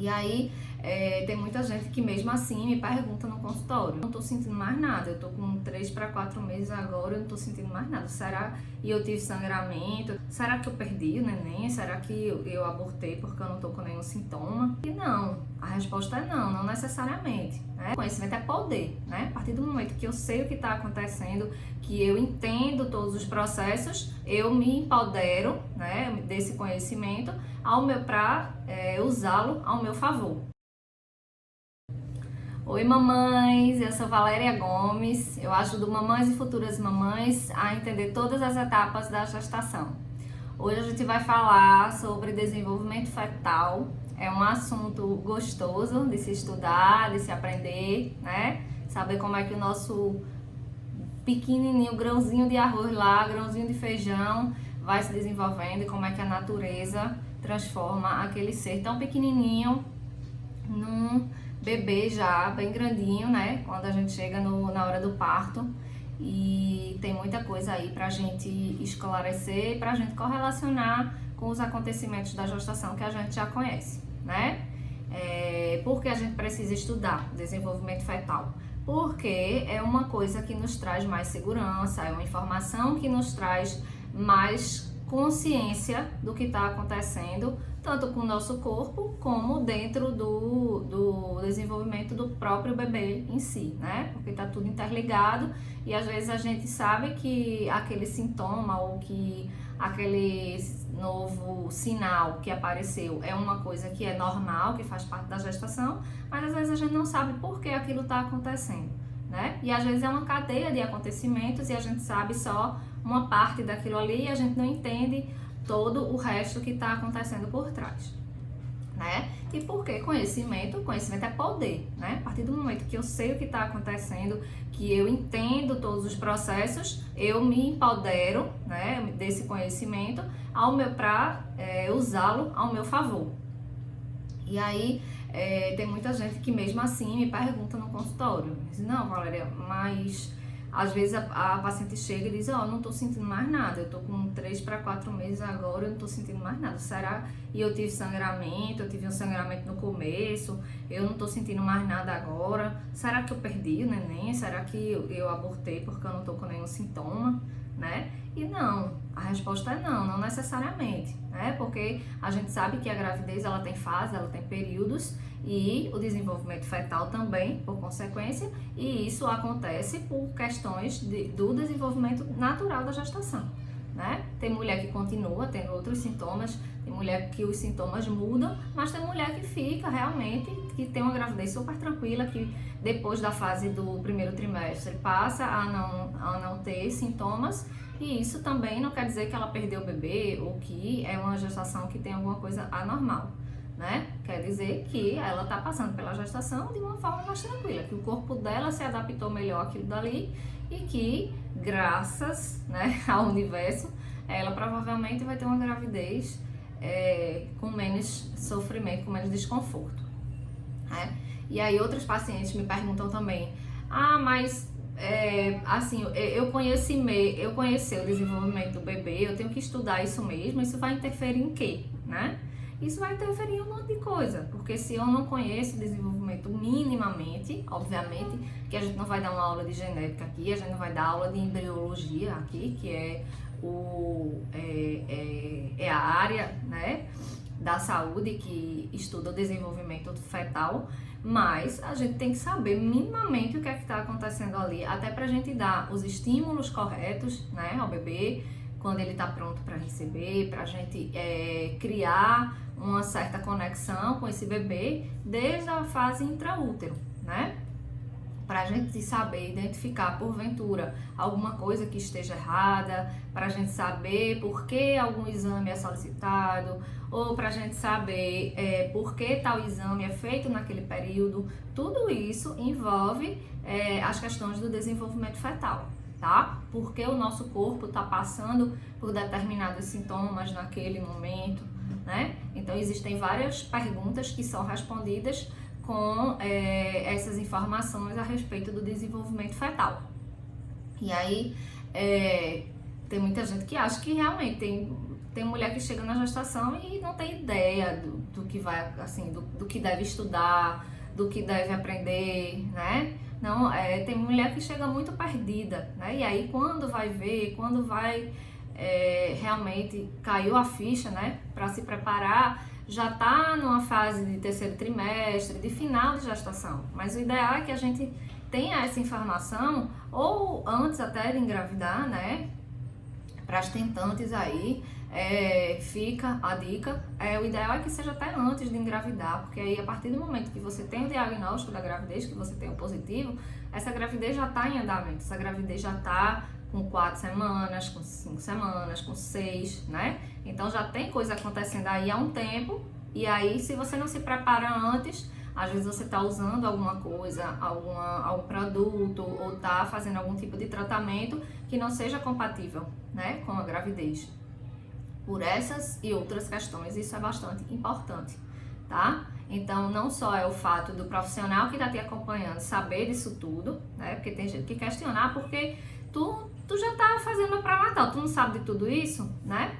E aí, tem muita gente que mesmo assim me pergunta no consultório: não tô sentindo mais nada, eu tô com 3 para 4 meses agora, eu não tô sentindo mais nada. Será? E eu tive sangramento? Será que eu perdi o neném? Será que eu abortei porque eu não tô com nenhum sintoma? E não, a resposta é não, não necessariamente, né? Conhecimento é poder, né? A partir do momento que eu sei o que está acontecendo, que eu entendo todos os processos, eu me empodero, né, desse conhecimento para usá-lo ao meu favor. Oi mamães, eu sou Valéria Gomes, eu ajudo mamães e futuras mamães a entender todas as etapas da gestação. Hoje a gente vai falar sobre desenvolvimento fetal, é um assunto gostoso de se estudar, de se aprender, né? Saber como é que o nosso pequenininho grãozinho de arroz lá, grãozinho de feijão vai se desenvolvendo e como é que a natureza transforma aquele ser tão pequenininho num bebê já bem grandinho, né? Quando a gente chega na hora do parto. E tem muita coisa aí pra gente esclarecer, pra gente correlacionar com os acontecimentos da gestação que a gente já conhece, né? Por que a gente precisa estudar desenvolvimento fetal? Porque é uma coisa que nos traz mais segurança, é uma informação que nos traz mais consciência do que está acontecendo, tanto com o nosso corpo, como dentro do desenvolvimento do próprio bebê em si, né? Porque está tudo interligado e às vezes a gente sabe que aquele sintoma ou que aquele novo sinal que apareceu é uma coisa que é normal, que faz parte da gestação, mas às vezes a gente não sabe por que aquilo está acontecendo, né? E às vezes é uma cadeia de acontecimentos e a gente sabe só uma parte daquilo ali e a gente não entende todo o resto que está acontecendo por trás, né? E por que conhecimento? Conhecimento é poder, né? A partir do momento que eu sei o que está acontecendo, que eu entendo todos os processos, eu me empodero, né, desse conhecimento para usá-lo ao meu favor. E aí, tem muita gente que mesmo assim me pergunta no consultório: diz, não, Valéria, mas às vezes a paciente chega e diz: ó, não tô sentindo mais nada, eu tô com 3 para 4 meses agora, eu não tô sentindo mais nada. Será? E eu tive sangramento, eu tive um sangramento no começo, eu não tô sentindo mais nada agora. Será que eu perdi o neném? Será que eu abortei porque eu não tô com nenhum sintoma, né? E não, a resposta é não, não necessariamente, né? Porque a gente sabe que a gravidez ela tem fase, ela tem períodos e o desenvolvimento fetal também, por consequência, e isso acontece por questões do desenvolvimento natural da gestação, né? Tem mulher que continua tendo outros sintomas, tem mulher que os sintomas mudam, mas tem mulher que fica realmente, que tem uma gravidez super tranquila, que depois da fase do primeiro trimestre passa a não ter sintomas, e isso também não quer dizer que ela perdeu o bebê ou que é uma gestação que tem alguma coisa anormal, né? Quer dizer que ela está passando pela gestação de uma forma mais tranquila, que o corpo dela se adaptou melhor àquilo dali e que, graças, né, ao universo, ela provavelmente vai ter uma gravidez com menos sofrimento, com menos desconforto, né? E aí outros pacientes me perguntam também: ah, mas assim, eu conhecer o desenvolvimento do bebê, eu tenho que estudar isso mesmo, isso vai interferir em quê, né? Isso vai interferir em um monte de coisa, porque se eu não conheço o desenvolvimento minimamente, obviamente que a gente não vai dar uma aula de genética aqui, a gente não vai dar aula de embriologia aqui, que é a área, né, da saúde que estuda o desenvolvimento fetal, mas a gente tem que saber minimamente o que é que está acontecendo ali, até para a gente dar os estímulos corretos, né, ao bebê, quando ele está pronto para receber, para a gente criar uma certa conexão com esse bebê desde a fase intraútero, né? Para a gente saber identificar, porventura, alguma coisa que esteja errada, para a gente saber por que algum exame é solicitado, ou para a gente saber por que tal exame é feito naquele período. Tudo isso envolve as questões do desenvolvimento fetal, tá? Porque o nosso corpo está passando por determinados sintomas naquele momento, né? Então, existem várias perguntas que são respondidas com essas informações a respeito do desenvolvimento fetal. E aí, tem muita gente que acha que realmente Tem mulher que chega na gestação e não tem ideia do que vai, assim, do que deve estudar, do que deve aprender, né? Não, tem mulher que chega muito perdida, né? E aí quando vai ver, quando vai realmente caiu a ficha, né? Para se preparar, já tá numa fase de terceiro trimestre, de final de gestação. Mas o ideal é que a gente tenha essa informação, ou antes até de engravidar, né? Para as tentantes aí, fica a dica, o ideal é que seja até antes de engravidar, porque aí a partir do momento que você tem o diagnóstico da gravidez, que você tem o positivo, essa gravidez já está em andamento, essa gravidez já está com 4 semanas, com 5 semanas, com 6, né? Então já tem coisa acontecendo aí há um tempo, e aí se você não se prepara antes, às vezes você está usando alguma coisa, algum produto, ou está fazendo algum tipo de tratamento que não seja compatível, né, com a gravidez. Por essas e outras questões, isso é bastante importante, tá? Então, não só é o fato do profissional que está te acompanhando saber disso tudo, né? Porque tem gente que questionar, porque tu já tá fazendo o pré-natal, tu não sabe de tudo isso, né?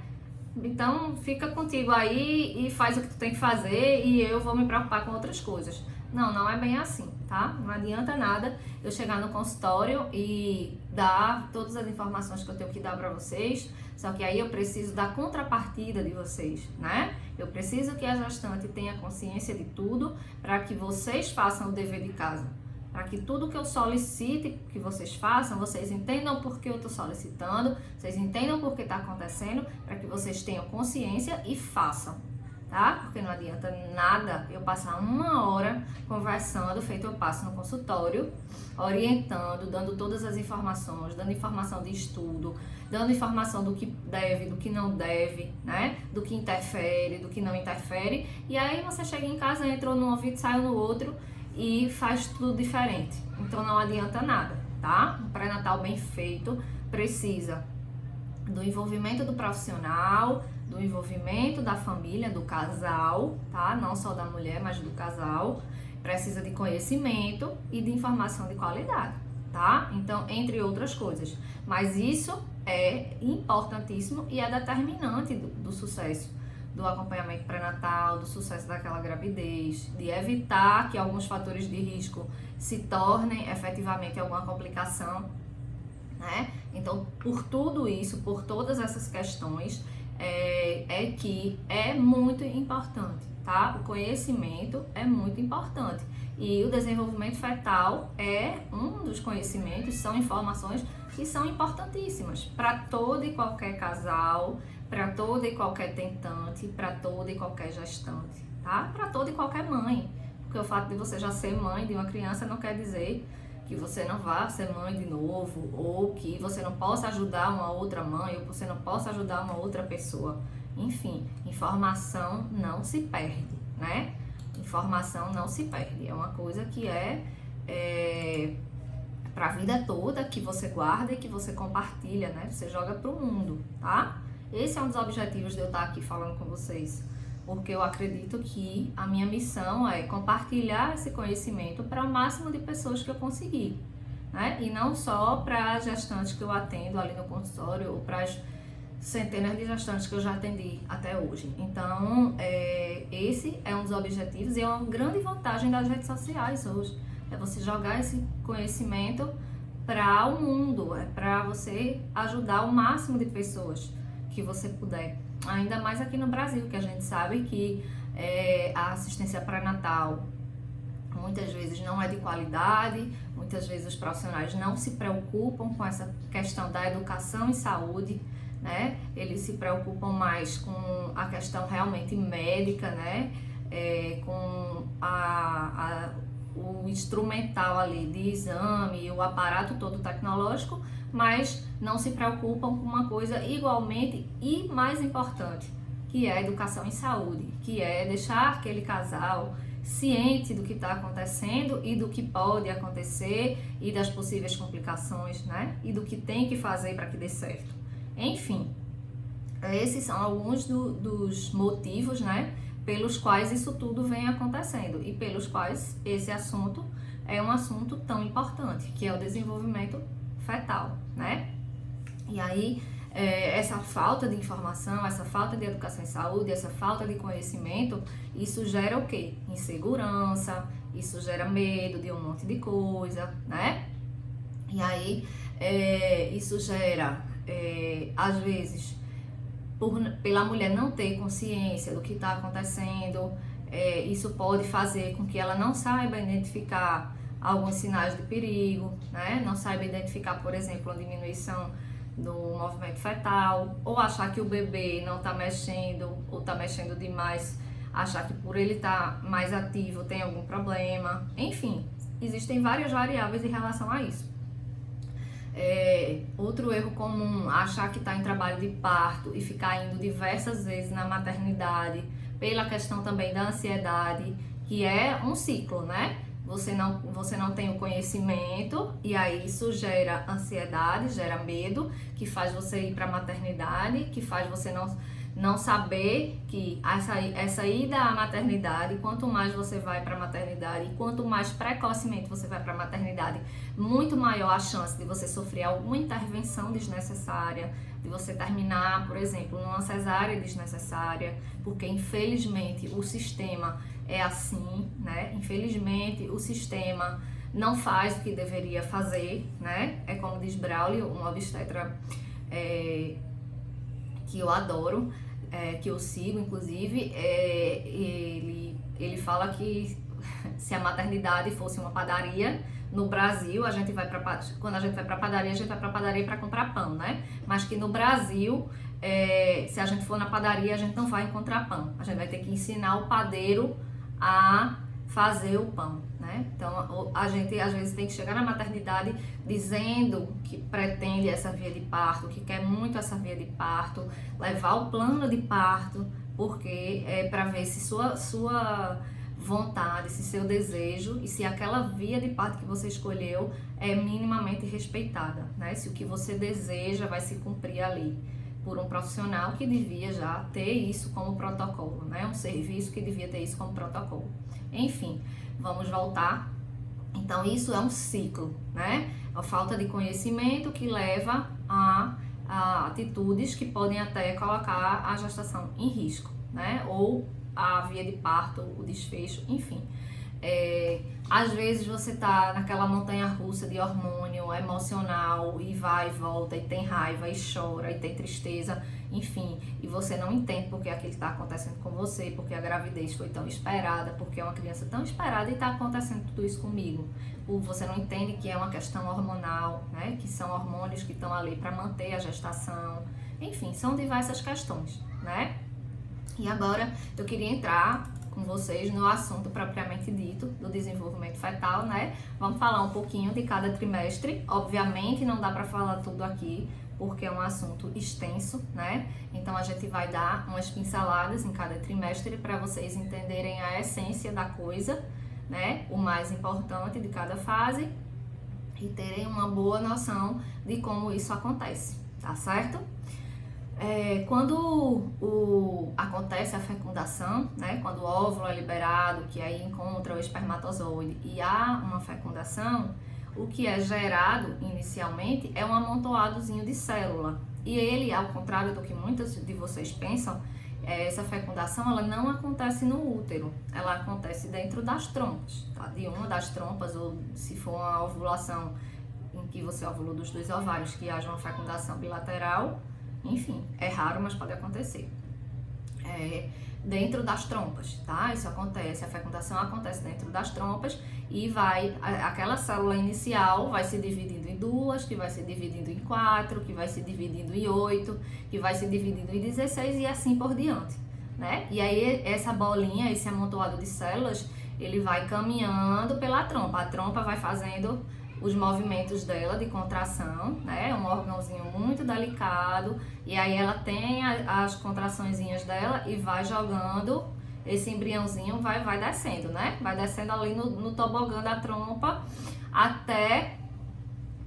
Então, fica contigo aí e faz o que tu tem que fazer e eu vou me preocupar com outras coisas. Não é bem assim, tá? Não adianta nada eu chegar no consultório e dar todas as informações que eu tenho que dar pra vocês, só que aí eu preciso da contrapartida de vocês, né? Eu preciso que a gestante tenha consciência de tudo para que vocês façam o dever de casa. Para que tudo que eu solicite que vocês façam, vocês entendam por que eu estou solicitando, vocês entendam por que está acontecendo, para que vocês tenham consciência e façam, tá? Porque não adianta nada eu passar 1 hora conversando, feito eu passo no consultório, orientando, dando todas as informações, dando informação de estudo, dando informação do que deve, do que não deve, né? Do que interfere, do que não interfere, e aí você chega em casa, entrou num ouvido, saiu no outro, e faz tudo diferente. Então não adianta nada, tá? Um pré-natal bem feito precisa do envolvimento do profissional, do envolvimento da família, do casal, tá? Não só da mulher, mas do casal. Precisa de conhecimento e de informação de qualidade, tá? Então, entre outras coisas. Mas isso é importantíssimo e é determinante do sucesso do acompanhamento pré-natal, do sucesso daquela gravidez, de evitar que alguns fatores de risco se tornem efetivamente alguma complicação, né? Então, por tudo isso, por todas essas questões, que é muito importante, tá? O conhecimento é muito importante. E o desenvolvimento fetal é um dos conhecimentos, são informações que são importantíssimas para todo e qualquer casal, para toda e qualquer tentante, para toda e qualquer gestante, tá? Para toda e qualquer mãe, porque o fato de você já ser mãe de uma criança não quer dizer que você não vá ser mãe de novo, ou que você não possa ajudar uma outra mãe, ou que você não possa ajudar uma outra pessoa. Enfim, informação não se perde, né? Informação não se perde, é uma coisa que para a vida toda, que você guarda e que você compartilha, né? Você joga pro mundo, tá? Esse é um dos objetivos de eu estar aqui falando com vocês, porque eu acredito que a minha missão é compartilhar esse conhecimento para o máximo de pessoas que eu conseguir, né? E não só para as gestantes que eu atendo ali no consultório ou para as centenas de gestantes que eu já atendi até hoje. Então, esse é um dos objetivos e é uma grande vantagem das redes sociais hoje. É você jogar esse conhecimento para o mundo, é para você ajudar o máximo de pessoas que você puder. Ainda mais aqui no Brasil, que a gente sabe que a assistência pré-natal muitas vezes não é de qualidade, muitas vezes os profissionais não se preocupam com essa questão da educação em saúde, né? Eles se preocupam mais com a questão realmente médica, né? Com o instrumental ali de exame, o aparato todo tecnológico, mas não se preocupam com uma coisa igualmente e mais importante, que é a educação em saúde, que é deixar aquele casal ciente do que está acontecendo e do que pode acontecer e das possíveis complicações, né? E do que tem que fazer para que dê certo. Enfim, esses são alguns dos motivos, né, pelos quais isso tudo vem acontecendo e pelos quais esse assunto é um assunto tão importante, que é o desenvolvimento fetal, né? E aí, essa falta de informação, essa falta de educação em saúde, essa falta de conhecimento, isso gera o quê? Insegurança, isso gera medo de um monte de coisa, né? E aí, isso gera, às vezes, pela mulher não ter consciência do que está acontecendo, isso pode fazer com que ela não saiba identificar alguns sinais de perigo, né? Não saiba identificar, por exemplo, uma diminuição do movimento fetal, ou achar que o bebê não está mexendo, ou está mexendo demais, achar que por ele estar mais ativo tem algum problema. Enfim, existem várias variáveis em relação a isso. Outro erro comum, achar que está em trabalho de parto e ficar indo diversas vezes na maternidade, pela questão também da ansiedade, que é um ciclo, né? Você não tem o conhecimento e aí isso gera ansiedade, gera medo, que faz você ir para a maternidade, que faz você não saber que essa ida à maternidade, quanto mais você vai para a maternidade e quanto mais precocemente você vai para a maternidade, muito maior a chance de você sofrer alguma intervenção desnecessária, de você terminar, por exemplo, numa cesárea desnecessária, porque infelizmente o sistema é assim, né? Infelizmente o sistema não faz o que deveria fazer, né? É como diz Braulio, um obstetra que eu adoro, que eu sigo inclusive, ele fala que se a maternidade fosse uma padaria, no Brasil, quando a gente vai para padaria, a gente vai para padaria para comprar pão, né? Mas que no Brasil, se a gente for na padaria, a gente não vai encontrar pão. A gente vai ter que ensinar o padeiro a fazer o pão, né? Então, a gente às vezes tem que chegar na maternidade dizendo que pretende essa via de parto, que quer muito essa via de parto, levar o plano de parto, porque é para ver se sua vontade, se seu desejo e se aquela via de parto que você escolheu é minimamente respeitada, né? Se o que você deseja vai se cumprir ali por um profissional que devia já ter isso como protocolo, né? Um serviço que devia ter isso como protocolo. Enfim, vamos voltar. Então, isso é um ciclo, né? A falta de conhecimento que leva a atitudes que podem até colocar a gestação em risco, né? Ou a via de parto, o desfecho, enfim. Às vezes você tá naquela montanha russa de hormônio emocional e vai e volta, e tem raiva, e chora, e tem tristeza, enfim, e você não entende porque aquilo está acontecendo com você, porque a gravidez foi tão esperada, porque é uma criança tão esperada e está acontecendo tudo isso comigo. Você não entende que é uma questão hormonal, né? Que são hormônios que estão ali para manter a gestação, enfim, são diversas questões, né? E agora eu queria entrar com vocês no assunto propriamente dito do desenvolvimento fetal, né? Vamos falar um pouquinho de cada trimestre. Obviamente não dá para falar tudo aqui, porque é um assunto extenso, né? Então a gente vai dar umas pinceladas em cada trimestre para vocês entenderem a essência da coisa, né? O mais importante de cada fase e terem uma boa noção de como isso acontece, tá certo? Quando acontece a fecundação, né, quando o óvulo é liberado, que aí encontra o espermatozoide e há uma fecundação, o que é gerado inicialmente é um amontoadozinho de célula. E ele, ao contrário do que muitas de vocês pensam, essa fecundação ela não acontece no útero, ela acontece dentro das trompas, tá? De uma das trompas, ou se for uma ovulação em que você ovulou dos dois ovários, que haja uma fecundação bilateral. Enfim, é raro, mas pode acontecer. Dentro das trompas, tá? Isso acontece, a fecundação acontece dentro das trompas e aquela célula inicial vai se dividindo em duas, que vai se dividindo em 4, que vai se dividindo em 8, que vai se dividindo em 16 e assim por diante, né? E aí essa bolinha, esse amontoado de células, ele vai caminhando pela trompa. A trompa vai fazendo os movimentos dela de contração, né? É um órgãozinho muito delicado, e aí ela tem as contraçõezinhas dela e vai jogando, esse embriãozinho vai descendo, né? Vai descendo ali no tobogã da trompa até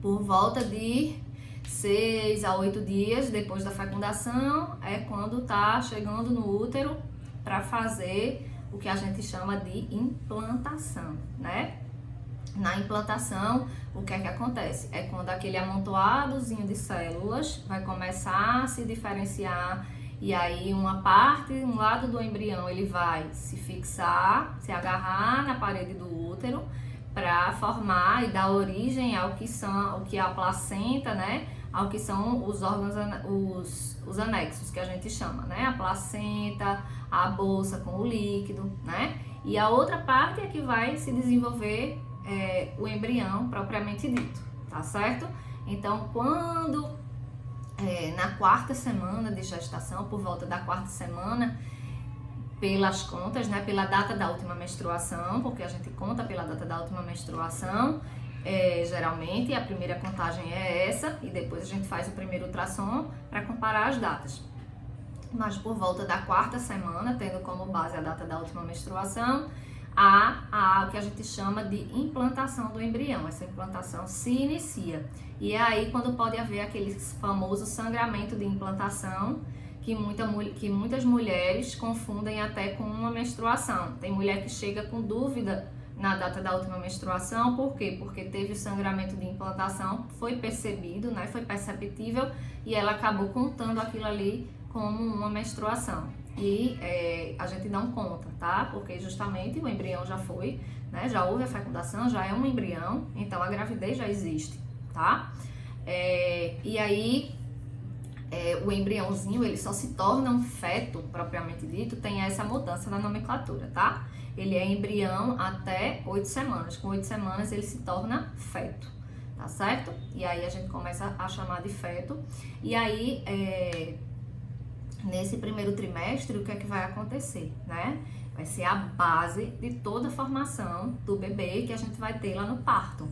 por volta de 6 a 8 dias depois da fecundação, é quando tá chegando no útero para fazer o que a gente chama de implantação, né? Na implantação, o que é que acontece? É quando aquele amontoadozinho de células vai começar a se diferenciar e aí um lado do embrião ele vai se fixar, se agarrar na parede do útero para formar e dar origem ao que é a placenta, né? Ao que são os órgãos, os anexos que a gente chama, né? A placenta, a bolsa com o líquido, né? E a outra parte é que vai se desenvolver o embrião propriamente dito, tá certo? Então, quando na quarta semana de gestação, por volta da quarta semana, pelas contas, né, pela data da última menstruação, porque a gente conta pela data da última menstruação, geralmente a primeira contagem é essa e depois a gente faz o primeiro ultrassom para comparar as datas. Mas por volta da quarta semana, tendo como base a data da última menstruação, há o que a gente chama de implantação do embrião. Essa implantação se inicia. E é aí quando pode haver aquele famoso sangramento de implantação, que muitas mulheres confundem até com uma menstruação. Tem mulher que chega com dúvida na data da última menstruação, por quê? Porque teve o sangramento de implantação, foi percebido, né? Foi perceptível e ela acabou contando aquilo ali como uma menstruação. E a gente não conta, tá? Porque justamente o embrião já foi, né? Já houve a fecundação, já é um embrião, então a gravidez já existe, tá? E aí o embriãozinho, ele só se torna um feto, propriamente dito, tem essa mudança na nomenclatura, tá? Ele é embrião até 8 semanas. Com 8 semanas ele se torna feto, tá certo? E aí a gente começa a chamar de feto. E aí, nesse primeiro trimestre, o que é que vai acontecer, né? Vai ser a base de toda a formação do bebê que a gente vai ter lá no parto.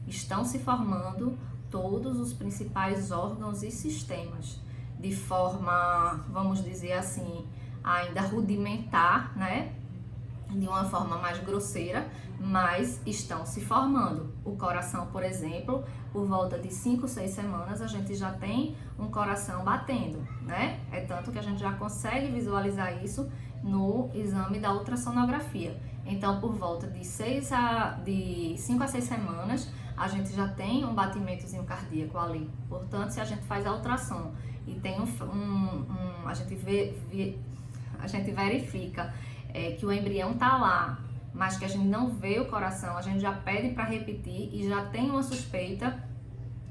Estão se formando todos os principais órgãos e sistemas, de forma, vamos dizer assim, ainda rudimentar, né? De uma forma mais grosseira, mas estão se formando. O coração, por exemplo, por volta de 5, 6 semanas, a gente já tem um coração batendo, né? É tanto que a gente já consegue visualizar isso no exame da ultrassonografia. Então, por volta de 5 a 6 semanas, a gente já tem um batimentozinho cardíaco ali. Portanto, se a gente faz a ultrassom e tem a gente verifica que o embrião tá lá, mas que a gente não vê o coração, a gente já pede para repetir e já tem uma suspeita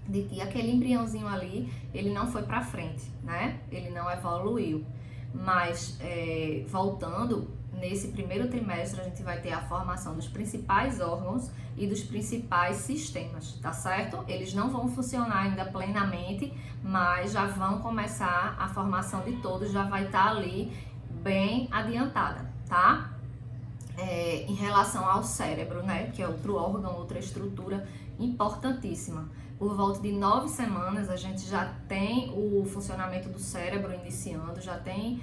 de que aquele embriãozinho ali, ele não foi para frente, né? Ele não evoluiu. Mas, voltando, nesse primeiro trimestre a gente vai ter a formação dos principais órgãos e dos principais sistemas, tá certo? Eles não vão funcionar ainda plenamente, mas já vão começar a formação de todos, já vai estar ali bem adiantada, tá? Em relação ao cérebro, né, que é outro órgão, outra estrutura importantíssima. Por volta de 9 semanas a gente já tem o funcionamento do cérebro iniciando, já tem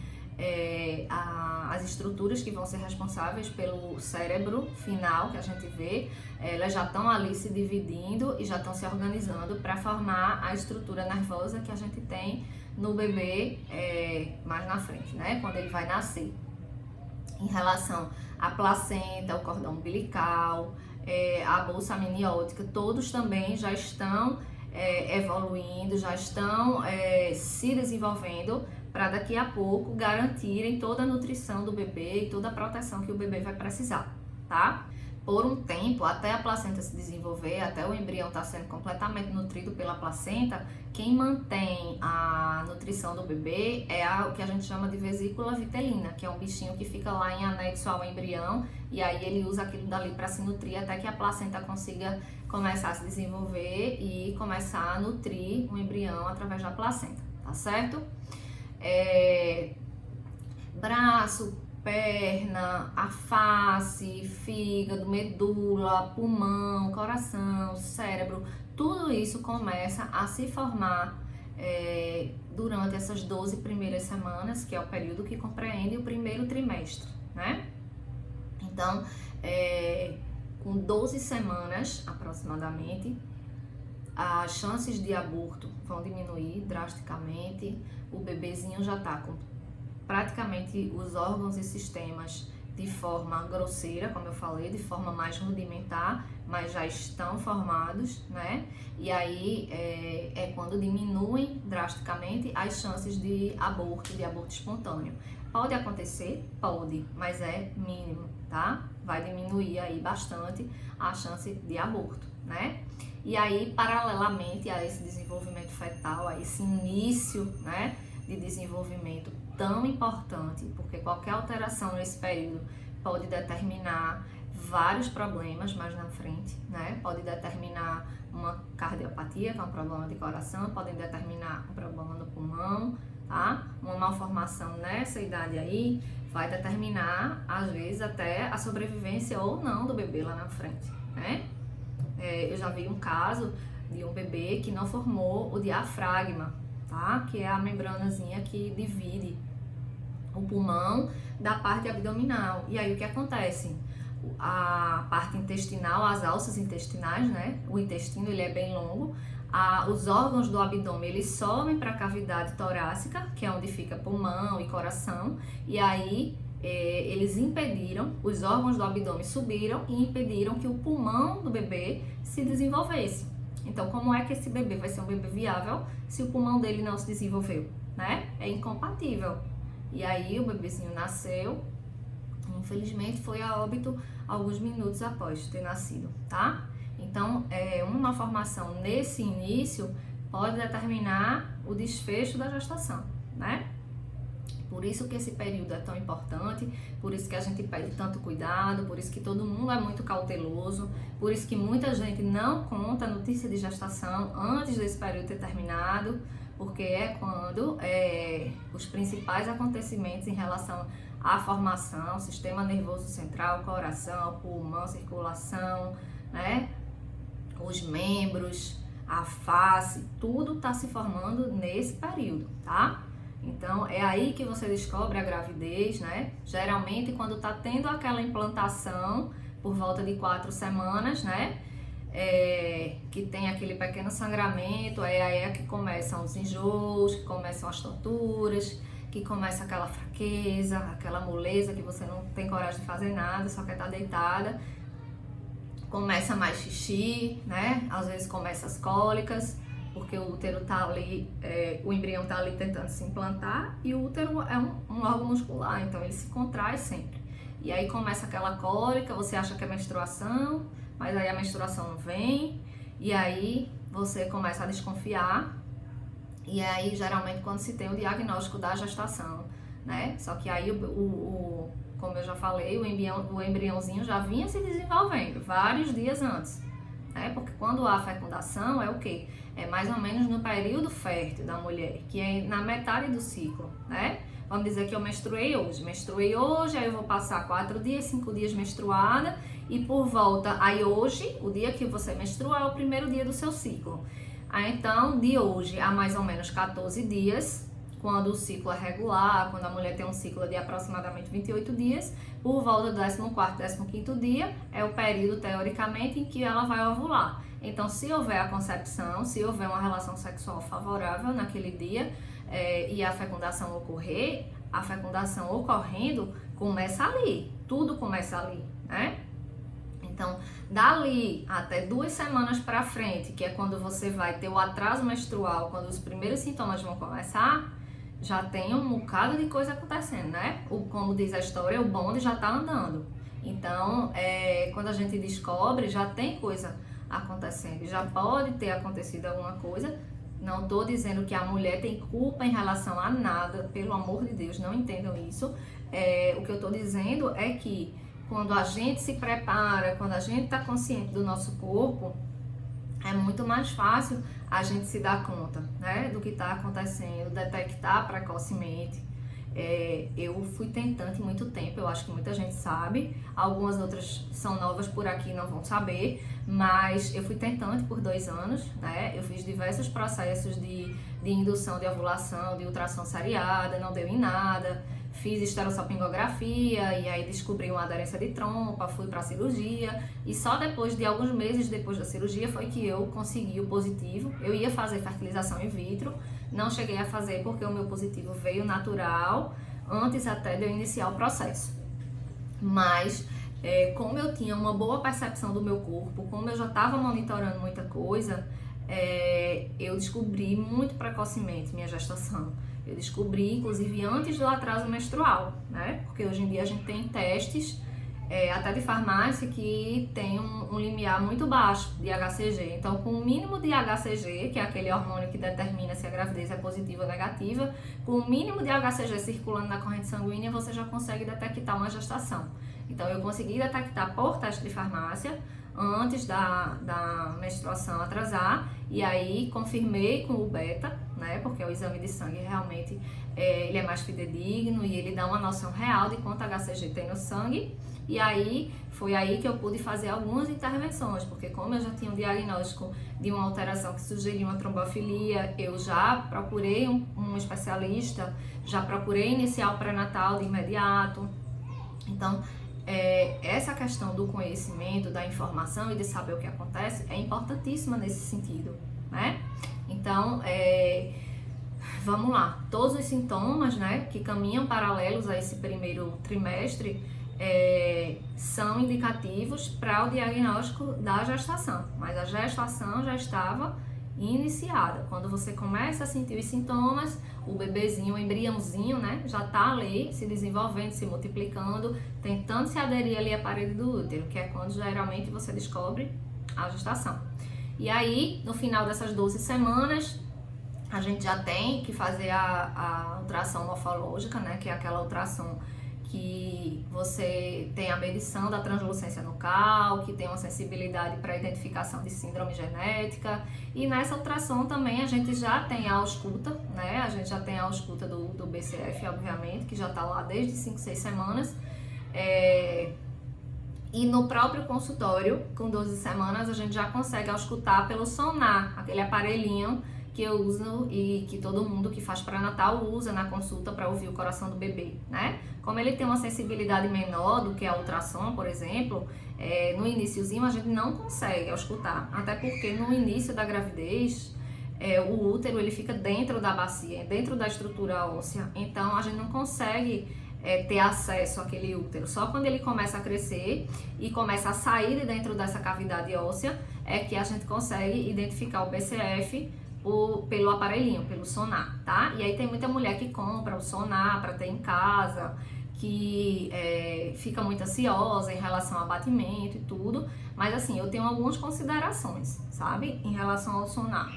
as estruturas que vão ser responsáveis pelo cérebro final que a gente vê, elas já estão ali se dividindo e já estão se organizando para formar a estrutura nervosa que a gente tem no bebê mais na frente, né, quando ele vai nascer. Em relação à placenta, ao cordão umbilical, a bolsa amniótica, todos também já estão evoluindo, já estão se desenvolvendo para daqui a pouco garantirem toda a nutrição do bebê e toda a proteção que o bebê vai precisar, tá? Por um tempo, até a placenta se desenvolver, até o embrião estar sendo completamente nutrido pela placenta, quem mantém a nutrição do bebê é o que a gente chama de vesícula vitelina, que é um bichinho que fica lá em anexo ao embrião, e aí ele usa aquilo dali para se nutrir até que a placenta consiga começar a se desenvolver e começar a nutrir o embrião através da placenta, tá certo? Braço, perna, a face, fígado, medula, pulmão, coração, cérebro, tudo isso começa a se formar durante essas 12 primeiras semanas, que é o período que compreende o primeiro trimestre, né? Então, com 12 semamas aproximadamente, as chances de aborto vão diminuir drasticamente, o bebezinho já está com praticamente os órgãos e sistemas de forma grosseira, como eu falei, de forma mais rudimentar, mas já estão formados, né? E aí é quando diminuem drasticamente as chances de aborto espontâneo. Pode acontecer? Pode, mas é mínimo, tá? Vai diminuir aí bastante a chance de aborto, né? E aí, paralelamente a esse desenvolvimento fetal, a esse início, né, de desenvolvimento tão importante, porque qualquer alteração nesse período pode determinar vários problemas mais na frente, né? Pode determinar uma cardiopatia, que é um problema de coração, pode determinar um problema no pulmão, tá? Uma malformação nessa idade aí vai determinar, às vezes, até a sobrevivência ou não do bebê lá na frente, né? Eu já vi um caso de um bebê que não formou o diafragma, tá? Que é a membranazinha que divide o pulmão da parte abdominal. E aí o que acontece? A parte intestinal, as alças intestinais, né? O intestino, ele é bem longo. Os órgãos do abdômen, eles sobem para a cavidade torácica, que é onde fica pulmão e coração. E aí eles impediram, os órgãos do abdômen subiram e impediram que o pulmão do bebê se desenvolvesse. Então, como é que esse bebê vai ser um bebê viável se o pulmão dele não se desenvolveu, né? É incompatível. E aí o bebezinho nasceu, infelizmente foi a óbito alguns minutos após ter nascido, tá? Então, uma malformação nesse início pode determinar o desfecho da gestação, né? Por isso que esse período é tão importante, por isso que a gente pede tanto cuidado, por isso que todo mundo é muito cauteloso, por isso que muita gente não conta a notícia de gestação antes desse período ter terminado, porque é quando os principais acontecimentos em relação à formação, sistema nervoso central, coração, pulmão, circulação, né? Os membros, a face, tudo está se formando nesse período, tá? Então, é aí que você descobre a gravidez, né? Geralmente, quando está tendo aquela implantação, por volta de 4 semanas, né? Que tem aquele pequeno sangramento, aí é que começam os enjoos, que começam as tonturas, que começa aquela fraqueza, aquela moleza que você não tem coragem de fazer nada, só quer estar deitada. Começa mais xixi, né? Às vezes começa as cólicas, porque o útero tá ali, o embrião tá ali tentando se implantar e o útero é um órgão muscular, então ele se contrai sempre. E aí começa aquela cólica, você acha que é menstruação, mas aí a menstruação não vem, e aí você começa a desconfiar, e aí geralmente quando se tem o diagnóstico da gestação, né? Só que aí como eu já falei, o embriãozinho já vinha se desenvolvendo vários dias antes, né? Porque quando há fecundação é o quê? É mais ou menos no período fértil da mulher, que é na metade do ciclo, né? Vamos dizer que eu menstruei hoje, aí eu vou passar 4 dias, 5 dias menstruada, e por volta, aí hoje, o dia que você menstrua é o primeiro dia do seu ciclo. Aí então, de hoje a mais ou menos 14 dias, quando o ciclo é regular, quando a mulher tem um ciclo de aproximadamente 28 dias, por volta do 14º, 15º dia, é o período, teoricamente, em que ela vai ovular. Então, se houver a concepção, se houver uma relação sexual favorável naquele dia e a fecundação ocorrer, a fecundação ocorrendo começa ali, tudo começa ali, né? Então, dali até 2 semanas para frente, que é quando você vai ter o atraso menstrual, quando os primeiros sintomas vão começar, já tem um bocado de coisa acontecendo, né? Como diz a história, o bonde já tá andando. Então, quando a gente descobre, já tem coisa acontecendo. Já pode ter acontecido alguma coisa. Não tô dizendo que a mulher tem culpa em relação a nada, pelo amor de Deus, não entendam isso. O que eu tô dizendo é que quando a gente se prepara, quando a gente tá consciente do nosso corpo, é muito mais fácil a gente se dar conta, né, do que está acontecendo, detectar precocemente. Eu fui tentante muito tempo, eu acho que muita gente sabe, algumas outras são novas por aqui, não vão saber, mas eu fui tentante por 2 anos, né, eu fiz diversos processos de indução de ovulação, de ultrassom seriada, não deu em nada, fiz esterossalpingografia e aí descobri uma aderência de trompa, fui para cirurgia e só depois de alguns meses depois da cirurgia foi que eu consegui o positivo. Eu ia fazer fertilização in vitro, não cheguei a fazer porque o meu positivo veio natural, antes até de eu iniciar o processo. Mas como eu tinha uma boa percepção do meu corpo, como eu já estava monitorando muita coisa, eu descobri muito precocemente minha gestação. Eu descobri, inclusive, antes do atraso menstrual, né? Porque hoje em dia a gente tem testes, até de farmácia, que tem um limiar muito baixo de HCG. Então, com o mínimo de HCG, que é aquele hormônio que determina se a gravidez é positiva ou negativa, com o mínimo de HCG circulando na corrente sanguínea, você já consegue detectar uma gestação. Então, eu consegui detectar por teste de farmácia, antes da menstruação atrasar, e aí confirmei com o beta, né, porque o exame de sangue realmente ele é mais fidedigno e ele dá uma noção real de quanto HCG tem no sangue. E aí foi aí que eu pude fazer algumas intervenções, porque como eu já tinha um diagnóstico de uma alteração que sugeria uma trombofilia, eu já procurei um especialista, já procurei iniciar o pré-natal de imediato. Então, essa questão do conhecimento, da informação e de saber o que acontece é importantíssima nesse sentido, né? Então, vamos lá, todos os sintomas, né, que caminham paralelos a esse primeiro trimestre são indicativos para o diagnóstico da gestação, mas a gestação já estava iniciada. Quando você começa a sentir os sintomas, o bebezinho, o embriãozinho, né, já está ali se desenvolvendo, se multiplicando, tentando se aderir ali à parede do útero, que é quando geralmente você descobre a gestação. E aí, no final dessas 12 semanas, a gente já tem que fazer a ultrassom morfológica, né, que é aquela ultrassom que você tem a medição da translucência nucal, que tem uma sensibilidade para identificação de síndrome genética, e nessa ultrassom também a gente já tem a ausculta, né? A gente já tem a ausculta do BCF, obviamente, que já está lá desde 5, 6 semanas, e no próprio consultório, com 12 semanas, a gente já consegue auscultar pelo sonar, aquele aparelhinho que eu uso e que todo mundo que faz pré-natal usa na consulta para ouvir o coração do bebê, né? Como ele tem uma sensibilidade menor do que a ultrassom, por exemplo, no iniciozinho a gente não consegue auscultar, até porque no início da gravidez o útero ele fica dentro da bacia, dentro da estrutura óssea, então a gente não consegue ter acesso àquele útero. Só quando ele começa a crescer e começa a sair de dentro dessa cavidade óssea é que a gente consegue identificar o BCF pelo aparelhinho, pelo sonar, tá? E aí tem muita mulher que compra o sonar para ter em casa, que fica muito ansiosa em relação ao batimento e tudo, mas assim, eu tenho algumas considerações, sabe, em relação ao sonar.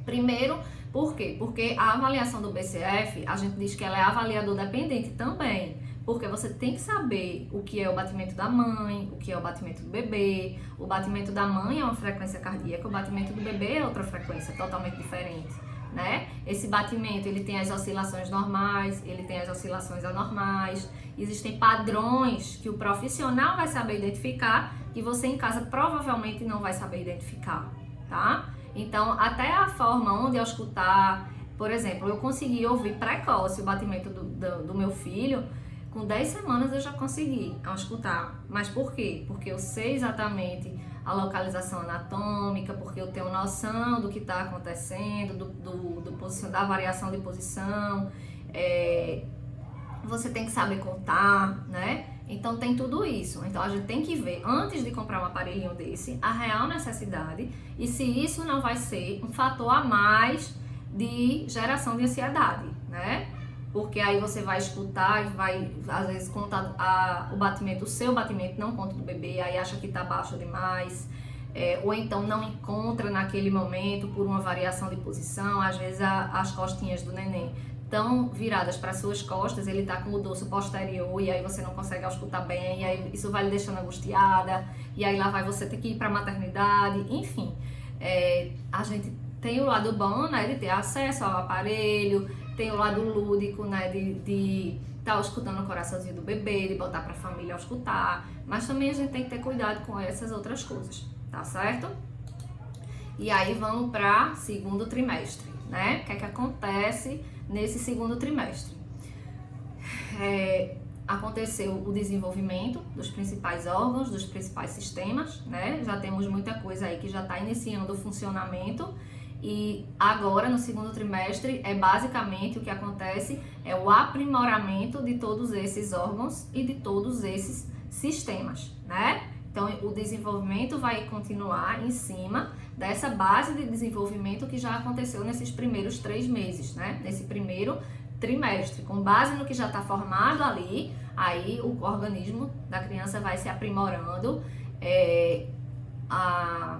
Primeiro, por quê? Porque a avaliação do BCF, a gente diz que ela é avaliador dependente também, porque você tem que saber o que é o batimento da mãe, o que é o batimento do bebê. O batimento da mãe é uma frequência cardíaca, o batimento do bebê é outra frequência, totalmente diferente, né? Esse batimento, ele tem as oscilações normais, ele tem as oscilações anormais. Existem padrões que o profissional vai saber identificar, que você em casa provavelmente não vai saber identificar, tá? Então, até a forma onde eu escutar, por exemplo, eu consegui ouvir precoce o batimento do meu filho. Com 10 semanas eu já consegui escutar. Mas por quê? Porque eu sei exatamente a localização anatômica, porque eu tenho noção do que está acontecendo, da variação de posição. Você tem que saber contar, né? Então tem tudo isso. Então a gente tem que ver, antes de comprar um aparelhinho desse, a real necessidade e se isso não vai ser um fator a mais de geração de ansiedade, né? Porque aí você vai escutar e vai, às vezes, contar o batimento, o seu batimento, não conta do bebê, aí acha que tá baixo demais, ou então não encontra naquele momento por uma variação de posição. Às vezes as costinhas do neném estão viradas para suas costas, ele tá com o dorso posterior e aí você não consegue auscultar bem, e aí isso vai lhe deixando angustiada, e aí lá vai você ter que ir para a maternidade, enfim. A gente tem o lado bom, né, de ter acesso ao aparelho, tem o lado lúdico, né, de estar escutando o coraçãozinho do bebê, de botar para a família escutar, mas também a gente tem que ter cuidado com essas outras coisas, tá certo? E aí vamos para segundo trimestre, né? O que é que acontece nesse segundo trimestre? Aconteceu o desenvolvimento dos principais órgãos, dos principais sistemas, né? Já temos muita coisa aí que já está iniciando o funcionamento. E agora, no segundo trimestre, basicamente o que acontece é o aprimoramento de todos esses órgãos e de todos esses sistemas, né? Então, o desenvolvimento vai continuar em cima dessa base de desenvolvimento que já aconteceu nesses primeiros 3 meses, né? Nesse primeiro trimestre, com base no que já está formado ali, aí o organismo da criança vai se aprimorando,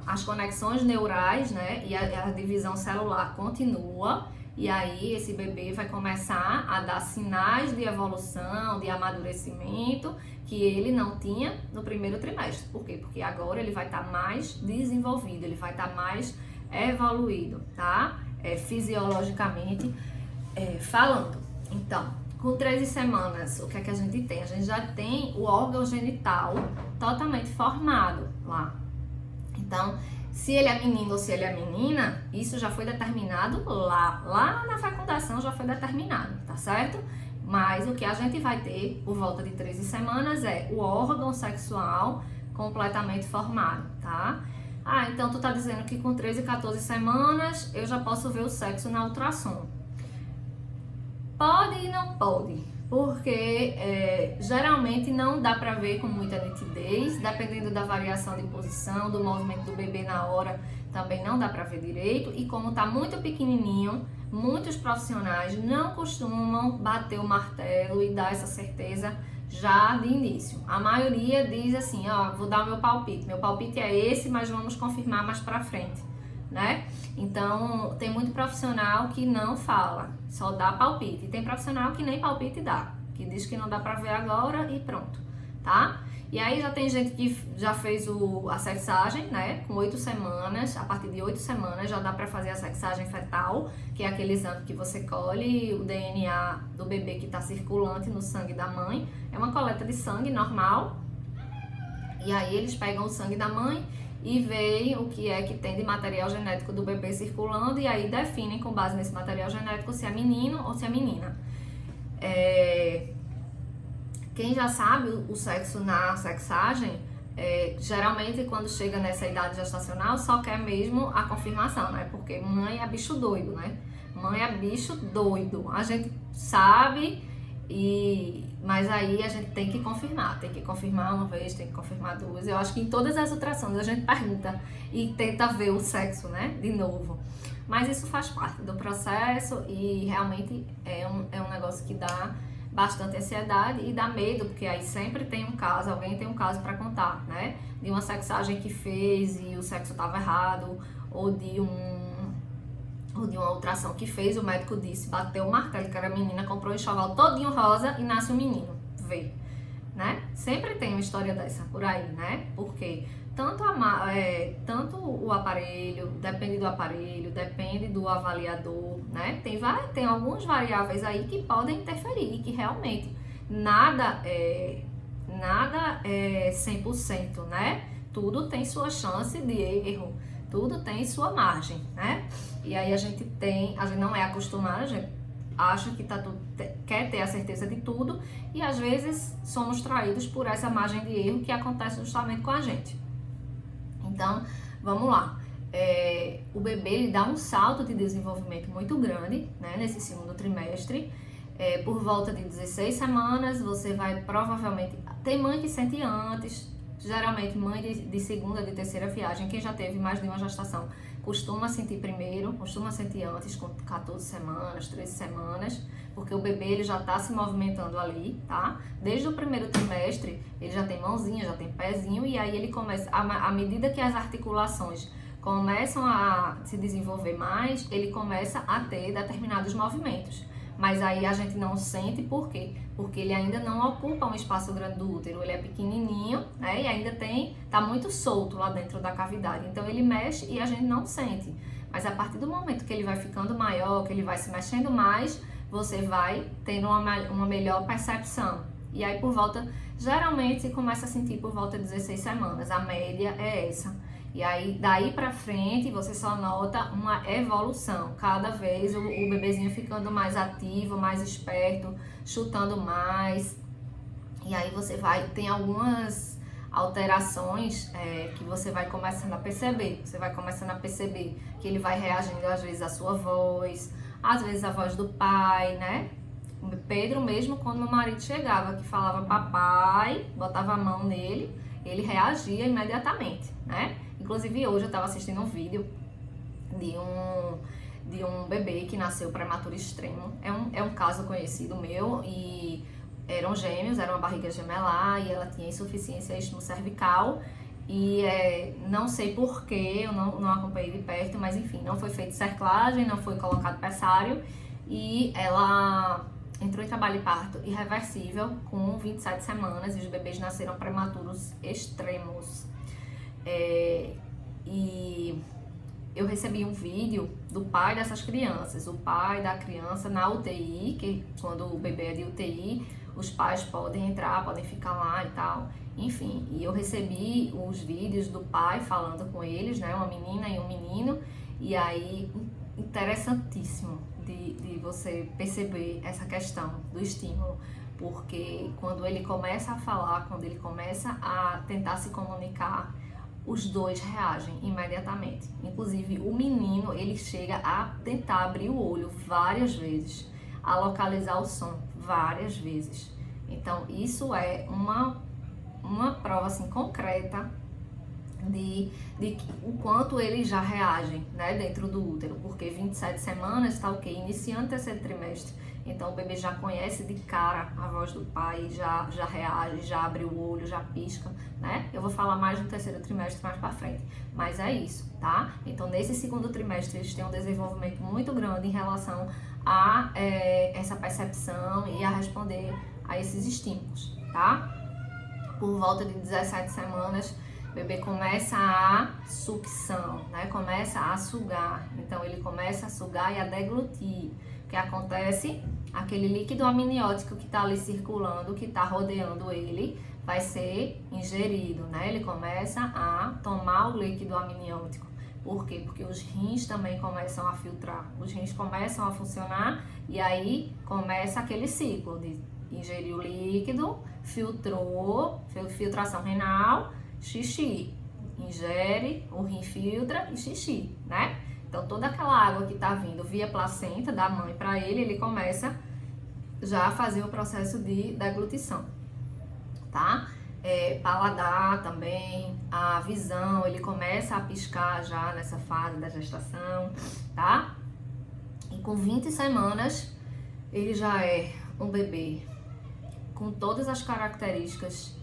as conexões neurais, né, e a divisão celular continua, e aí esse bebê vai começar a dar sinais de evolução, de amadurecimento, que ele não tinha no primeiro trimestre. Por quê? Porque agora ele vai estar mais desenvolvido, ele vai estar mais evoluído, tá? Fisiologicamente falando. Então, com 13 semanas, o que é que a gente tem? A gente já tem o órgão genital totalmente formado lá. Então, se ele é menino ou se ele é menina, isso já foi determinado lá na fecundação já foi determinado, tá certo? Mas o que a gente vai ter por volta de 13 semanas é o órgão sexual completamente formado, tá? Então tu tá dizendo que com 13 e 14 semanas eu já posso ver o sexo na ultrassom. Pode e não pode, porque geralmente não dá para ver com muita nitidez, dependendo da variação de posição, do movimento do bebê na hora, também não dá para ver direito, e como tá muito pequenininho, muitos profissionais não costumam bater o martelo e dar essa certeza já de início. A maioria diz assim, vou dar o meu palpite é esse, mas vamos confirmar mais para frente, né? Então, tem muito profissional que não fala, só dá palpite. E tem profissional que nem palpite dá, que diz que não dá pra ver agora e pronto, tá? E aí já tem gente que já fez a sexagem, né? Com 8 semanas, a partir de 8 semanas já dá pra fazer a sexagem fetal, que é aquele exame que você colhe o DNA do bebê que tá circulante no sangue da mãe. É uma coleta de sangue normal. E aí eles pegam o sangue da mãe e veem o que é que tem de material genético do bebê circulando, e aí definem com base nesse material genético se é menino ou se é menina. Quem já sabe o sexo na sexagem, geralmente quando chega nessa idade gestacional só quer mesmo a confirmação, né? Porque mãe é bicho doido, né? Mãe é bicho doido. A gente sabe, mas aí a gente tem que confirmar uma vez, tem que confirmar duas. Eu acho que em todas as ultrassons a gente pergunta e tenta ver o sexo, né, de novo. Mas isso faz parte do processo e realmente é um negócio que dá bastante ansiedade e dá medo, porque aí sempre tem um caso, alguém tem um caso para contar, né, de uma sexagem que fez e o sexo estava errado, ou de uma ultrassom que fez, o médico disse, bateu o martelo que era menina, comprou o enxoval todinho rosa e nasce um menino, vê, né? Sempre tem uma história dessa por aí, né? Porque tanto o aparelho, depende do avaliador, né? Tem alguns variáveis aí que podem interferir, que realmente nada é 100%, né? Tudo tem sua chance de erro, tudo tem sua margem, né? E aí a gente não é acostumado, a gente acha que quer ter a certeza de tudo e às vezes somos traídos por essa margem de erro que acontece justamente com a gente. Então, vamos lá. O bebê ele dá um salto de desenvolvimento muito grande, né, nesse segundo trimestre. Por volta de 16 semanas, você vai provavelmente... Tem mãe que sente antes, geralmente mãe de segunda, de terceira viagem, quem já teve mais de uma gestação, costuma sentir primeiro, costuma sentir antes, com 14 semanas, 13 semanas, porque o bebê ele já está se movimentando ali, tá? Desde o primeiro trimestre, ele já tem mãozinha, já tem pezinho, e aí ele começa, à medida que as articulações começam a se desenvolver mais, ele começa a ter determinados movimentos. Mas aí a gente não sente, por quê? Porque ele ainda não ocupa um espaço grande do útero, ele é pequenininho, né? E ainda tá muito solto lá dentro da cavidade. Então ele mexe e a gente não sente. Mas a partir do momento que ele vai ficando maior, que ele vai se mexendo mais, você vai tendo uma melhor percepção. E aí geralmente você começa a sentir por volta de 16 semanas, a média é essa. E aí, daí pra frente, você só nota uma evolução. Cada vez o bebezinho ficando mais ativo, mais esperto, chutando mais. E aí tem algumas alterações que você vai começando a perceber. Você vai começando a perceber que ele vai reagindo às vezes à sua voz, às vezes à voz do pai, né? Pedro mesmo, quando meu marido chegava, que falava papai, botava a mão nele, ele reagia imediatamente, né? Inclusive hoje eu estava assistindo um vídeo de um bebê que nasceu prematuro extremo. É um caso conhecido meu e eram gêmeos, era uma barriga gemelar e ela tinha insuficiência cervical e não sei porquê, eu não acompanhei de perto, mas enfim, não foi feita cerclagem, não foi colocado pessário e ela entrou em trabalho de parto irreversível com 27 semanas e os bebês nasceram prematuros extremos. E eu recebi um vídeo do pai dessas crianças, o pai da criança na UTI, que quando o bebê é de UTI, os pais podem entrar, podem ficar lá e tal, enfim. E eu recebi os vídeos do pai falando com eles, né, uma menina e um menino, e aí, interessantíssimo de você perceber essa questão do estímulo, porque quando ele começa a falar, quando ele começa a tentar se comunicar, os dois reagem imediatamente. Inclusive o menino, ele chega a tentar abrir o olho várias vezes, a localizar o som várias vezes. Então isso é uma prova assim concreta de o quanto eles já reagem, né, dentro do útero, porque 27 semanas está ok, iniciando o terceiro trimestre, então o bebê já conhece de cara a voz do pai, já reage, já abre o olho, já pisca, né? Eu vou falar mais do terceiro trimestre mais pra frente, mas é isso, tá? Então nesse segundo trimestre eles têm um desenvolvimento muito grande em relação a essa percepção e a responder a esses estímulos, tá? Por volta de 17 semanas, o bebê começa a sucção, né? Começa a sugar. Então ele começa a sugar e a deglutir. O que acontece? Aquele líquido amniótico que está ali circulando, que está rodeando ele, vai ser ingerido, né? Ele começa a tomar o líquido amniótico. Por quê? Porque os rins também começam a filtrar. Os rins começam a funcionar e aí começa aquele ciclo de ingerir o líquido, filtrou, filtração renal, xixi, ingere, o rim filtra e xixi, né? Então toda aquela água que tá vindo via placenta da mãe para ele começa já a fazer o processo de deglutição, tá? Paladar também, a visão, ele começa a piscar já nessa fase da gestação, tá? E com 20 semanas ele já é um bebê com todas as características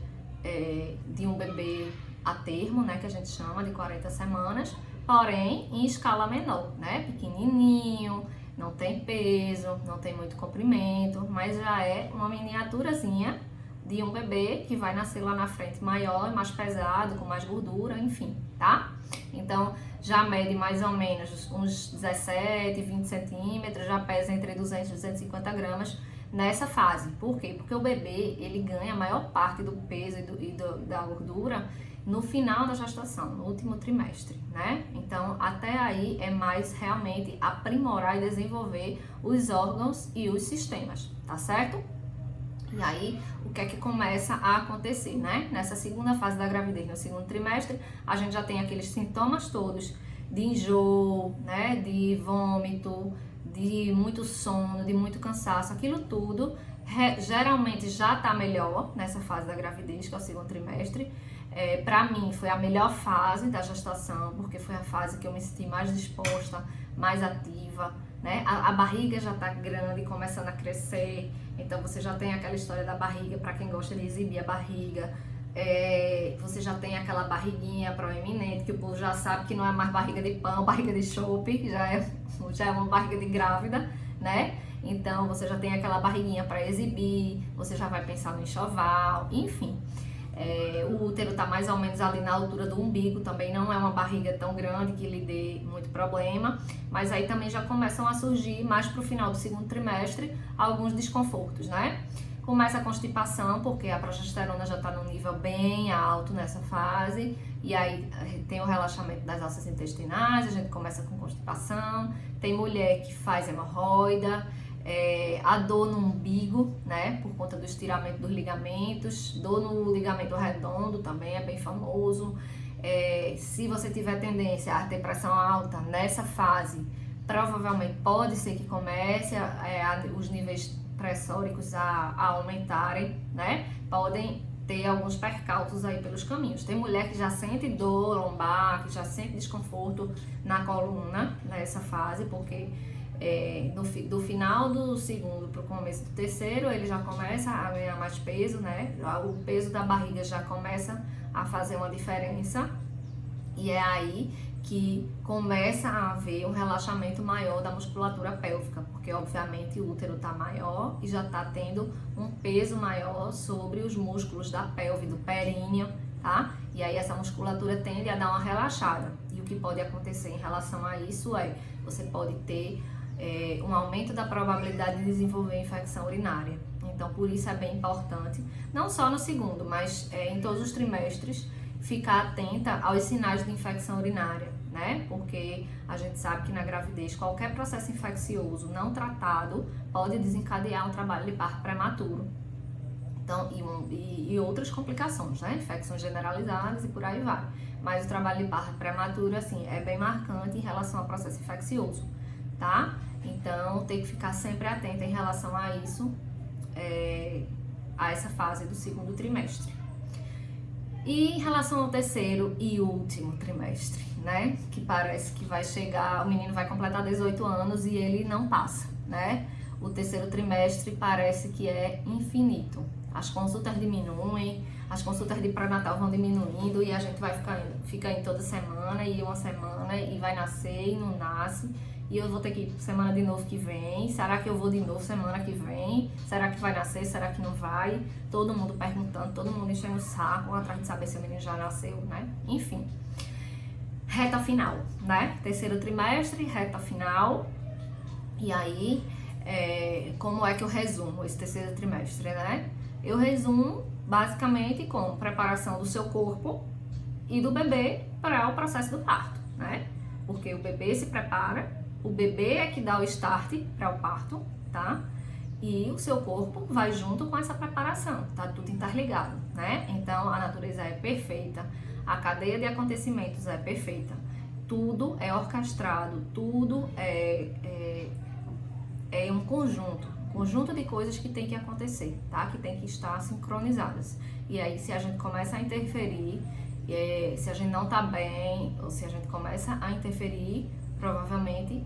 de um bebê a termo, né, que a gente chama de 40 semanas, porém em escala menor, né, pequenininho, não tem peso, não tem muito comprimento, mas já é uma miniaturazinha de um bebê que vai nascer lá na frente maior, mais pesado, com mais gordura, enfim, tá? Então já mede mais ou menos uns 17, 20 centímetros, já pesa entre 200 e 250 gramas, nessa fase. Por quê? Porque o bebê, ele ganha a maior parte do peso e da gordura no final da gestação, no último trimestre, né? Então, até aí é mais realmente aprimorar e desenvolver os órgãos e os sistemas, tá certo? E aí, o que é que começa a acontecer, né? Nessa segunda fase da gravidez, no segundo trimestre, a gente já tem aqueles sintomas todos de enjoo, né? De vômito, de muito sono, de muito cansaço, aquilo tudo geralmente já tá melhor nessa fase da gravidez, que é o segundo trimestre. Pra mim foi a melhor fase da gestação, porque foi a fase que eu me senti mais disposta, mais ativa, né? A barriga já tá grande, começando a crescer, então você já tem aquela história da barriga, para quem gosta de exibir a barriga. Você já tem aquela barriguinha proeminente, que o povo já sabe que não é mais barriga de pão, barriga de chope, que já é uma barriga de grávida, né? Então você já tem aquela barriguinha para exibir, você já vai pensar no enxoval, enfim. O útero tá mais ou menos ali na altura do umbigo, também não é uma barriga tão grande que lhe dê muito problema, mas aí também já começam a surgir, mais pro final do segundo trimestre, alguns desconfortos, né? Começa a constipação, porque a progesterona já está num nível bem alto nessa fase, e aí tem o relaxamento das alças intestinais, a gente começa com constipação, tem mulher que faz hemorroida, a dor no umbigo, né, por conta do estiramento dos ligamentos, dor no ligamento redondo também é bem famoso. Se você tiver tendência a ter pressão alta nessa fase, provavelmente pode ser que comece os níveis pressóricos a aumentarem, né? Podem ter alguns percalços aí pelos caminhos. Tem mulher que já sente dor lombar, que já sente desconforto na coluna nessa fase, porque do final do segundo para o começo do terceiro, ele já começa a ganhar mais peso, né? O peso da barriga já começa a fazer uma diferença, e é aí que começa a haver um relaxamento maior da musculatura pélvica, porque obviamente o útero está maior e já está tendo um peso maior sobre os músculos da pelve, do períneo, tá? E aí essa musculatura tende a dar uma relaxada. E o que pode acontecer em relação a isso você pode ter um aumento da probabilidade de desenvolver infecção urinária. Então, por isso é bem importante, não só no segundo, mas em todos os trimestres, ficar atenta aos sinais de infecção urinária, né? Porque a gente sabe que na gravidez qualquer processo infeccioso não tratado pode desencadear um trabalho de parto prematuro. Então, e outras complicações, né? Infecções generalizadas e por aí vai. Mas o trabalho de parto prematuro, assim, é bem marcante em relação ao processo infeccioso, tá? Então, tem que ficar sempre atenta em relação a isso, a essa fase do segundo trimestre. E em relação ao terceiro e último trimestre, né? Que parece que vai chegar, o menino vai completar 18 anos e ele não passa, né? O terceiro trimestre parece que é infinito. As consultas diminuem, as consultas de pré-natal vão diminuindo e a gente vai ficar indo toda semana e uma semana e vai nascer e não nasce. E eu vou ter que ir semana de novo que vem. Será que eu vou de novo semana que vem? Será que vai nascer? Será que não vai? Todo mundo perguntando, todo mundo enchendo o saco atrás de saber se o menino já nasceu, né? Enfim. Reta final, né? Terceiro trimestre, reta final. E aí, como é que eu resumo esse terceiro trimestre, né? Eu resumo basicamente com preparação do seu corpo e do bebê para o processo do parto, né? Porque o bebê se prepara, o bebê é que dá o start para o parto, tá? E o seu corpo vai junto com essa preparação, tá tudo interligado, né? Então a natureza é perfeita, a cadeia de acontecimentos é perfeita, tudo é orquestrado, tudo é um conjunto de coisas que tem que acontecer, tá? Que tem que estar sincronizadas. E aí se a gente começa a interferir, se a gente não tá bem, ou se a gente começa a interferir, provavelmente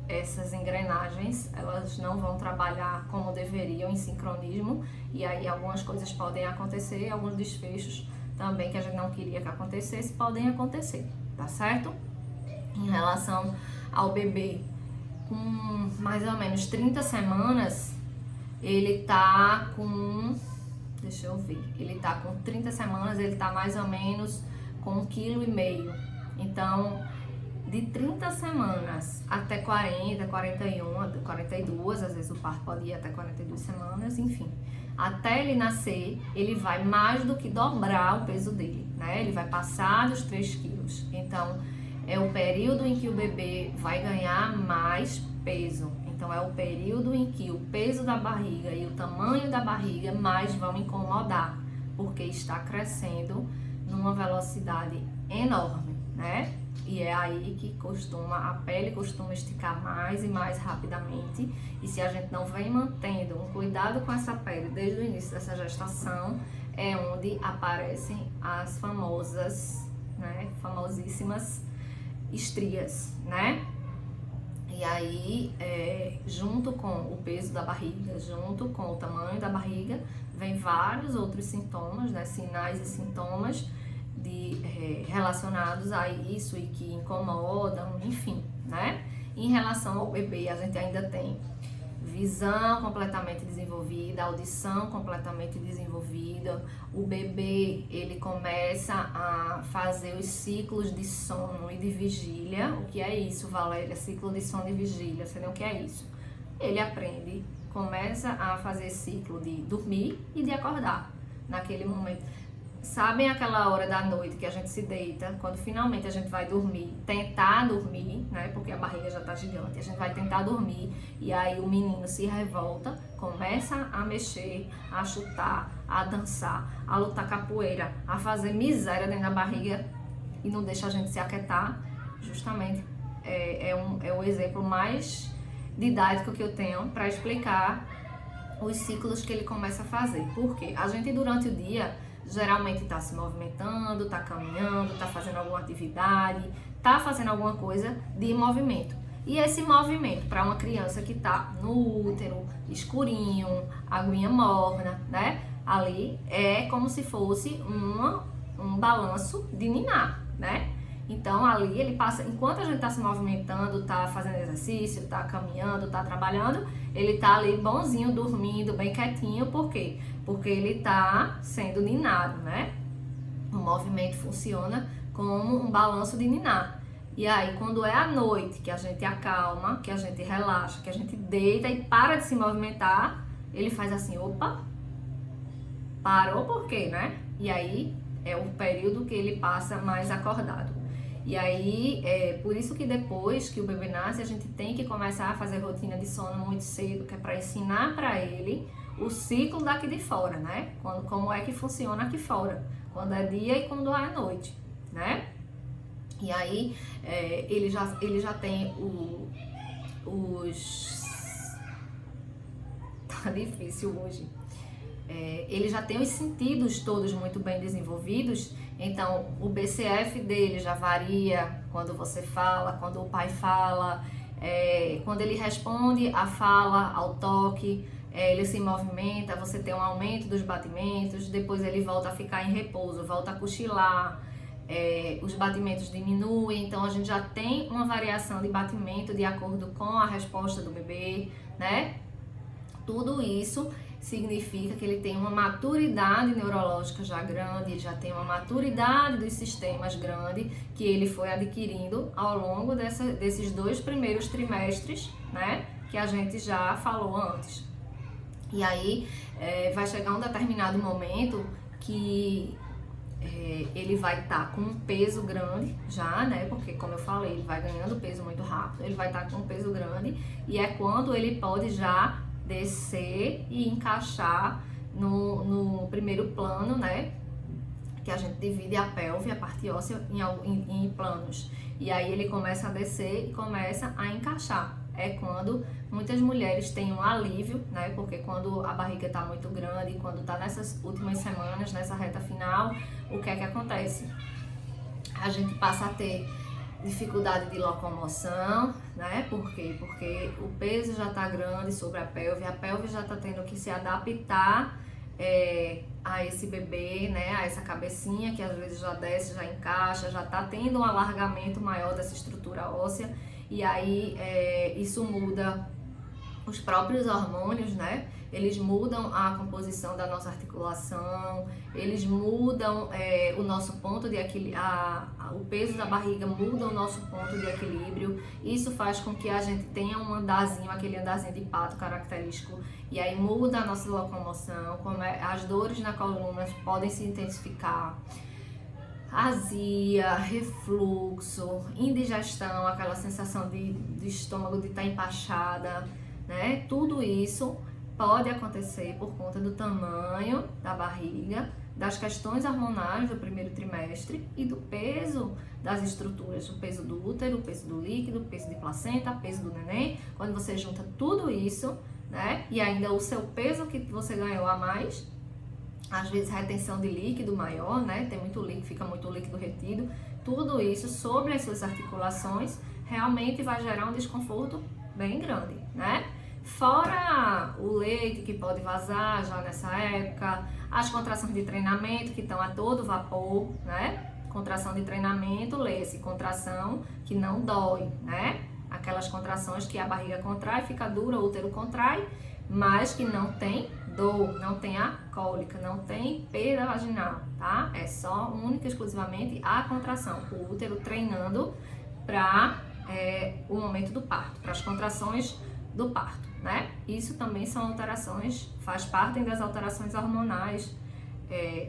essas engrenagens, elas não vão trabalhar como deveriam em sincronismo, e aí algumas coisas podem acontecer, alguns desfechos também que a gente não queria que acontecesse, podem acontecer, tá certo? Em relação ao bebê, com mais ou menos 30 semanas, ele tá com... Deixa eu ver, ele tá com 30 semanas, ele tá mais ou menos com 1,5 kg. Então, de 30 semanas até 40, 41, 42, às vezes o parto pode ir até 42 semanas, enfim. Até ele nascer, ele vai mais do que dobrar o peso dele, né? Ele vai passar dos 3 quilos. Então, é o período em que o bebê vai ganhar mais peso. Então, é o período em que o peso da barriga e o tamanho da barriga mais vão incomodar, porque está crescendo numa velocidade enorme, né? E é aí que a pele costuma esticar mais e mais rapidamente. E se a gente não vem mantendo um cuidado com essa pele desde o início dessa gestação, é onde aparecem as famosas, né, famosíssimas estrias, né? E aí, junto com o peso da barriga, junto com o tamanho da barriga, vem vários outros sintomas, né, sinais e sintomas relacionados a isso e que incomodam, enfim, né? Em relação ao bebê, a gente ainda tem visão completamente desenvolvida, audição completamente desenvolvida. O bebê, ele começa a fazer os ciclos de sono e de vigília. O que é isso, Valéria? Ciclo de sono e vigília, você não quer isso? Ele aprende, começa a fazer ciclo de dormir e de acordar naquele momento. sabem aquela hora da noite que a gente se deita, quando finalmente a gente vai dormir, tentar dormir, né? Porque a barriga já tá gigante, a gente vai tentar dormir e aí o menino se revolta, começa a mexer, a chutar, a dançar, a lutar capoeira, a fazer miséria dentro da barriga e não deixa a gente se aquietar. Justamente é o exemplo mais didático que eu tenho para explicar os ciclos que ele começa a fazer. Porque a gente durante o dia geralmente está se movimentando, está caminhando, está fazendo alguma atividade, está fazendo alguma coisa de movimento. E esse movimento para uma criança que está no útero, escurinho, aguinha morna, né? Ali é como se fosse um balanço de ninar, né? Então ali ele passa, enquanto a gente está se movimentando, está fazendo exercício, está caminhando, está trabalhando, ele está ali bonzinho, dormindo, bem quietinho. Por quê? Porque ele está sendo ninado, né? O movimento funciona como um balanço de ninar. E aí quando é à noite que a gente acalma, que a gente relaxa, que a gente deita e para de se movimentar, ele faz assim, opa, parou por quê, né? E aí é o período que ele passa mais acordado. E aí, por isso que depois que o bebê nasce, a gente tem que começar a fazer rotina de sono muito cedo, que é para ensinar para ele o ciclo daqui de fora, né? Como é que funciona aqui fora, quando é dia e quando é noite, né? E aí, ele já tem os... Tá difícil hoje. Ele já tem os sentidos todos muito bem desenvolvidos, então o BCF dele já varia quando você fala, quando o pai fala, quando ele responde à fala, ao toque, ele se movimenta, você tem um aumento dos batimentos, depois ele volta a ficar em repouso, volta a cochilar, os batimentos diminuem, então a gente já tem uma variação de batimento de acordo com a resposta do bebê, né? Tudo isso significa que ele tem uma maturidade neurológica já grande, ele já tem uma maturidade dos sistemas grande que ele foi adquirindo ao longo desses 2 primeiros trimestres, né, que a gente já falou antes. E aí vai chegar um determinado momento que ele vai estar com um peso grande já, né, porque como eu falei, ele vai ganhando peso muito rápido, ele vai estar com um peso grande e é quando ele pode já descer e encaixar no primeiro plano, né? Que a gente divide a pelve, a parte óssea, em planos. E aí ele começa a descer e começa a encaixar. É quando muitas mulheres têm um alívio, né? Porque quando a barriga está muito grande, quando está nessas últimas semanas, nessa reta final, o que é que acontece? A gente passa a ter dificuldade de locomoção, né? Por quê? Porque o peso já está grande sobre a pelve já está tendo que se adaptar a esse bebê, né? A essa cabecinha que às vezes já desce, já encaixa, já está tendo um alargamento maior dessa estrutura óssea e aí isso muda os próprios hormônios, né? Eles mudam a composição da nossa articulação, eles mudam o nosso ponto de equilíbrio, o peso da barriga muda o nosso ponto de equilíbrio. Isso faz com que a gente tenha um andarzinho, aquele andarzinho de pato característico, e aí muda a nossa locomoção, as dores na coluna podem se intensificar. Azia, refluxo, indigestão, aquela sensação de estômago de estar empachada, né? Tudo isso pode acontecer por conta do tamanho da barriga, das questões hormonais do primeiro trimestre e do peso das estruturas, o peso do útero, o peso do líquido, o peso de placenta, o peso do neném. Quando você junta tudo isso, né, e ainda o seu peso que você ganhou a mais, às vezes retenção de líquido maior, né, tem muito líquido, fica muito líquido retido, tudo isso sobre as suas articulações realmente vai gerar um desconforto bem grande, né? Fora o leite que pode vazar já nessa época, as contrações de treinamento que estão a todo vapor, né? Contração de treinamento, lê-se contração que não dói, né? Aquelas contrações que a barriga contrai, fica dura, o útero contrai, mas que não tem dor, não tem a cólica, não tem perda vaginal, tá? É só única e exclusivamente a contração, o útero treinando para o momento do parto, para as contrações do parto, né? Isso também são alterações, faz parte das alterações hormonais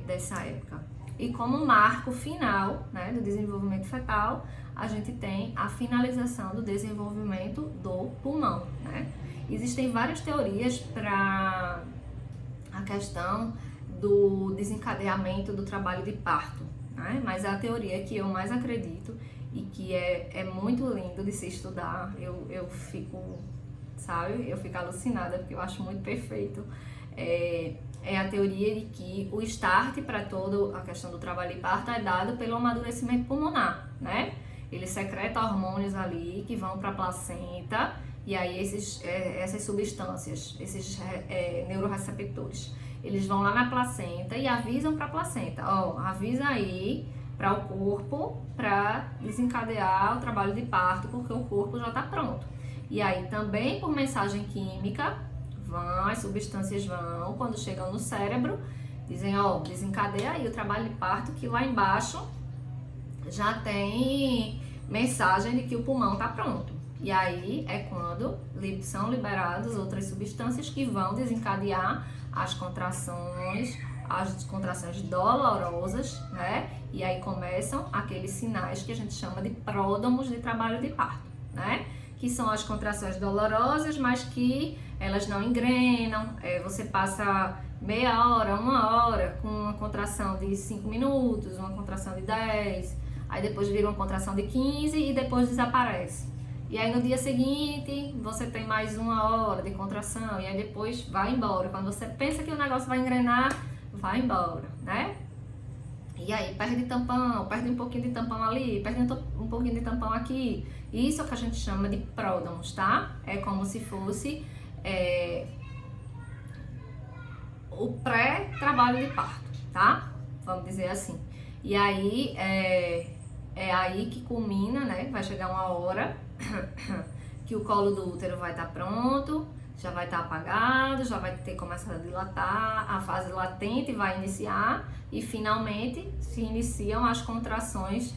dessa época. E como marco final, né, do desenvolvimento fetal, a gente tem a finalização do desenvolvimento do pulmão, né? Existem várias teorias para a questão do desencadeamento do trabalho de parto, né? Mas a teoria que eu mais acredito e que é muito lindo de se estudar, eu fico, sabe, eu fico alucinada porque eu acho muito perfeito, é a teoria de que o start para toda a questão do trabalho de parto é dado pelo amadurecimento pulmonar, né? Ele secreta hormônios ali que vão para a placenta e aí essas substâncias, esses neuroreceptores, eles vão lá na placenta e avisam para a placenta, ó, avisa aí para o corpo para desencadear o trabalho de parto, porque o corpo já está pronto. E aí também por mensagem química, as substâncias vão, quando chegam no cérebro, dizem, ó, desencadeia aí o trabalho de parto, que lá embaixo já tem mensagem de que o pulmão está pronto. E aí é quando são liberadas outras substâncias que vão desencadear as contrações dolorosas, né? E aí começam aqueles sinais que a gente chama de pródromos de trabalho de parto, né? Que são as contrações dolorosas, mas que elas não engrenam. Você passa meia hora, uma hora com uma contração de 5 minutos, uma contração de 10, aí depois vira uma contração de 15 e depois desaparece. E aí no dia seguinte você tem mais uma hora de contração e aí depois vai embora. Quando você pensa que o negócio vai engrenar, vai embora, né? E aí perde tampão, perde um pouquinho de tampão ali, perde um pouquinho de tampão aqui. Isso é o que a gente chama de pródromos, tá? É como se fosse o pré-trabalho de parto, tá? Vamos dizer assim. E aí é aí que culmina, né? Vai chegar uma hora que o colo do útero vai estar pronto, já vai estar apagado, já vai ter começado a dilatar, a fase latente vai iniciar e finalmente se iniciam as contrações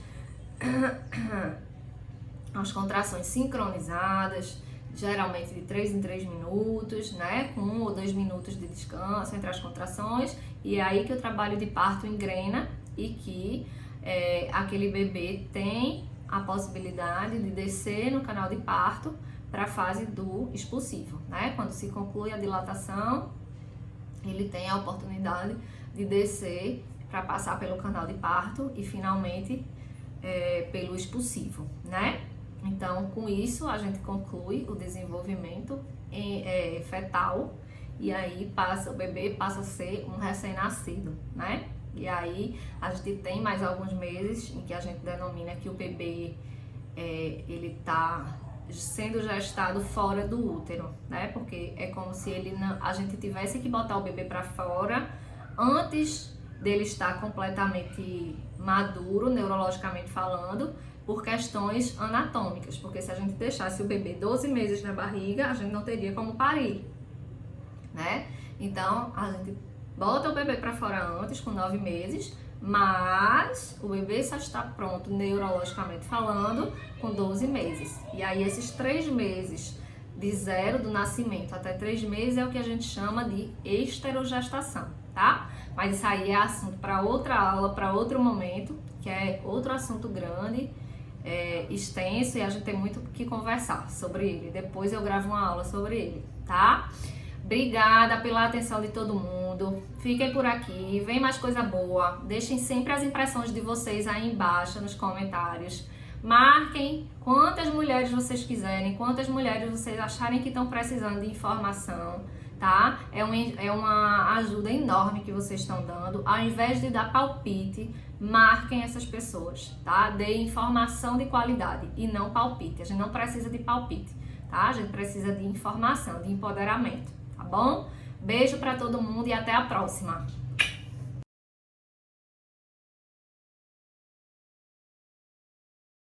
sincronizadas, geralmente de 3 em 3 minutos, né, com 1 ou 2 minutos de descanso entre as contrações, e é aí que o trabalho de parto engrena e que aquele bebê tem a possibilidade de descer no canal de parto para a fase do expulsivo, né? Quando se conclui a dilatação, ele tem a oportunidade de descer para passar pelo canal de parto e finalmente pelo expulsivo, né? Então, com isso, a gente conclui o desenvolvimento fetal e aí o bebê passa a ser um recém-nascido, né? E aí a gente tem mais alguns meses em que a gente denomina que o bebê ele tá sendo gestado fora do útero, né? Porque é como se a gente tivesse que botar o bebê para fora antes dele estar completamente maduro, neurologicamente falando, por questões anatômicas. Porque se a gente deixasse o bebê 12 meses na barriga, a gente não teria como parir, né? Então, a gente bota o bebê para fora antes, com 9 meses, mas o bebê só está pronto neurologicamente falando com 12 meses. E aí esses 3 meses de zero do nascimento até 3 meses é o que a gente chama de esterogestação, tá? Mas isso aí é assunto para outra aula, para outro momento, que é outro assunto grande, extenso, e a gente tem muito o que conversar sobre ele. Depois eu gravo uma aula sobre ele, tá? Obrigada pela atenção de todo mundo. Fiquem por aqui, vem mais coisa boa. Deixem sempre as impressões de vocês aí embaixo nos comentários. Marquem quantas mulheres vocês quiserem, quantas mulheres vocês acharem que estão precisando de informação, tá? É uma ajuda enorme que vocês estão dando. Ao invés de dar palpite, marquem essas pessoas, tá? Deem informação de qualidade e não palpite. A gente não precisa de palpite, tá? A gente precisa de informação, de empoderamento. Tá bom? Beijo pra todo mundo e até a próxima!